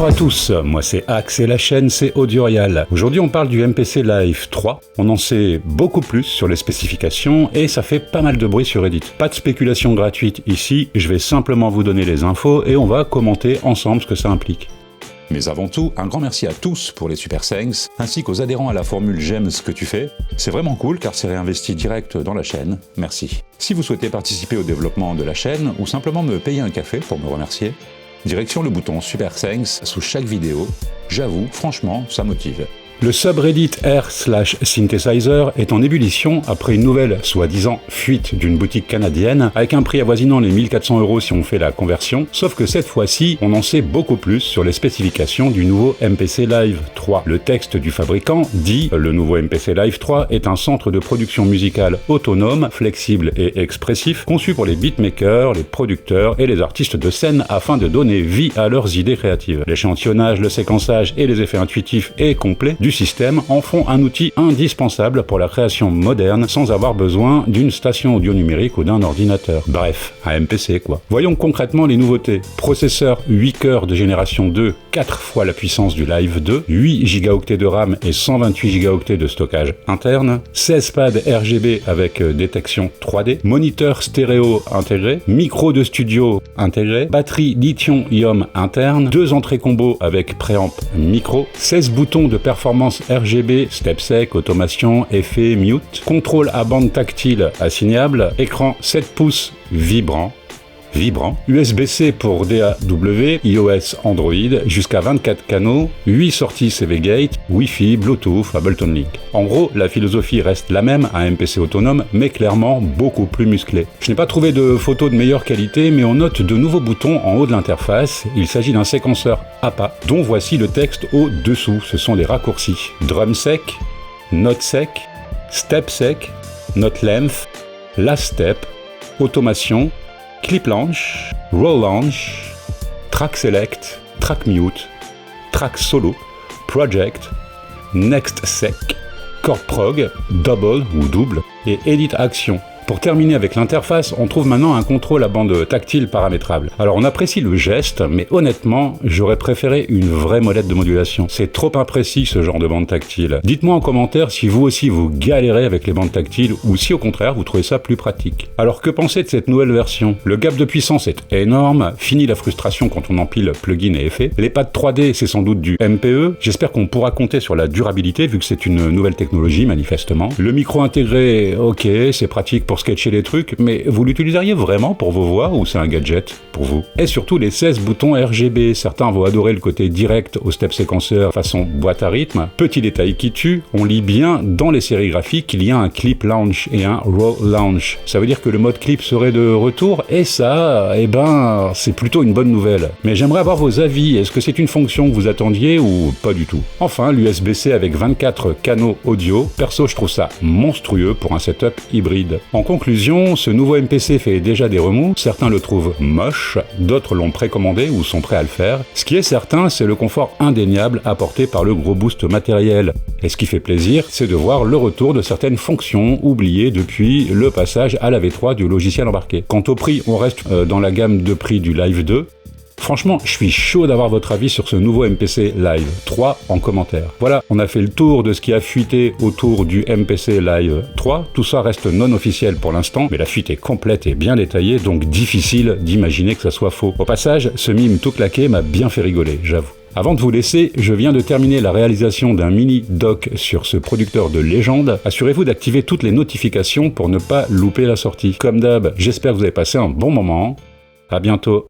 Bonjour à tous, moi c'est Axe et la chaîne c'est Audiorial. Aujourd'hui on parle du MPC Live 3, on en sait beaucoup plus sur les spécifications et ça fait pas mal de bruit sur Reddit. Pas de spéculation gratuite ici, je vais simplement vous donner les infos et on va commenter ensemble ce que ça implique. Mais avant tout, un grand merci à tous pour les super thanks, ainsi qu'aux adhérents à la formule j'aime ce que tu fais. C'est vraiment cool car c'est réinvesti direct dans la chaîne, merci. Si vous souhaitez participer au développement de la chaîne ou simplement me payer un café pour me remercier, direction le bouton Super Thanks sous chaque vidéo. J'avoue, franchement, ça motive. Le subreddit r/synthesizer est en ébullition après une nouvelle, soi-disant, fuite d'une boutique canadienne, avec un prix avoisinant les 1400 € si on fait la conversion, sauf que cette fois-ci, on en sait beaucoup plus sur les spécifications du nouveau MPC Live 3. Le texte du fabricant dit « Le nouveau MPC Live 3 est un centre de production musicale autonome, flexible et expressif, conçu pour les beatmakers, les producteurs et les artistes de scène afin de donner vie à leurs idées créatives. L'échantillonnage, le séquençage et les effets intuitifs et complets du système en font un outil indispensable pour la création moderne sans avoir besoin d'une station audio numérique ou d'un ordinateur. Bref, un MPC quoi. Voyons concrètement les nouveautés. Processeur 8 cœurs de génération 2, 4 fois la puissance du Live 2, 8 Go de RAM et 128 Go de stockage interne, 16 pads RGB avec détection 3D, moniteur stéréo intégré, micro de studio intégré, batterie lithium-ion interne, 2 entrées combo avec préamp micro, 16 boutons de performance RGB, step sec, automation, effet, mute, contrôle à bande tactile assignable, écran 7 pouces vibrant, USB-C pour DAW, iOS, Android, jusqu'à 24 canaux, 8 sorties CV Gate, Wi-Fi, Bluetooth, Ableton Link. En gros, la philosophie reste la même, un MPC autonome, mais clairement beaucoup plus musclé. Je n'ai pas trouvé de photos de meilleure qualité, mais on note de nouveaux boutons en haut de l'interface. Il s'agit d'un séquenceur APA, dont voici le texte au-dessous. Ce sont des raccourcis. Drum sec, note sec, step sec, note length, last step, automation, clip launch, roll launch, track select, track mute, track solo, project, next sec, chord prog, double ou double et edit action. Pour terminer avec l'interface, on trouve maintenant un contrôle à bande tactile paramétrable. Alors on apprécie le geste, mais honnêtement, j'aurais préféré une vraie molette de modulation. C'est trop imprécis ce genre de bande tactile. Dites-moi en commentaire si vous aussi vous galérez avec les bandes tactiles ou si au contraire vous trouvez ça plus pratique. Alors que penser de cette nouvelle version? Le gap de puissance est énorme, fini la frustration quand on empile plugins et effets. Les pads 3D c'est sans doute du MPE, j'espère qu'on pourra compter sur la durabilité vu que c'est une nouvelle technologie manifestement. Le micro intégré, ok, c'est pratique pour sketcher les trucs, mais vous l'utiliseriez vraiment pour vos voix ou c'est un gadget pour vous? Et surtout les 16 boutons RGB, certains vont adorer le côté direct au step séquenceur façon boîte à rythme. Petit détail qui tue, on lit bien dans les sérigraphies qu'il y a un clip launch et un roll launch. Ça veut dire que le mode clip serait de retour et ça, eh ben, c'est plutôt une bonne nouvelle. Mais j'aimerais avoir vos avis, est-ce que c'est une fonction que vous attendiez ou pas du tout? Enfin, l'USB-C avec 24 canaux audio, perso je trouve ça monstrueux pour un setup hybride. En conclusion, ce nouveau MPC fait déjà des remous, certains le trouvent moche, d'autres l'ont précommandé ou sont prêts à le faire. Ce qui est certain, c'est le confort indéniable apporté par le gros boost matériel. Et ce qui fait plaisir, c'est de voir le retour de certaines fonctions oubliées depuis le passage à la V3 du logiciel embarqué. Quant au prix, on reste dans la gamme de prix du Live 2. Franchement, je suis chaud d'avoir votre avis sur ce nouveau MPC Live 3 en commentaire. Voilà, on a fait le tour de ce qui a fuité autour du MPC Live 3. Tout ça reste non officiel pour l'instant, mais la fuite est complète et bien détaillée, donc difficile d'imaginer que ça soit faux. Au passage, ce mime tout claqué m'a bien fait rigoler, j'avoue. Avant de vous laisser, je viens de terminer la réalisation d'un mini doc sur ce producteur de légende. Assurez-vous d'activer toutes les notifications pour ne pas louper la sortie. Comme d'hab, j'espère que vous avez passé un bon moment. À bientôt.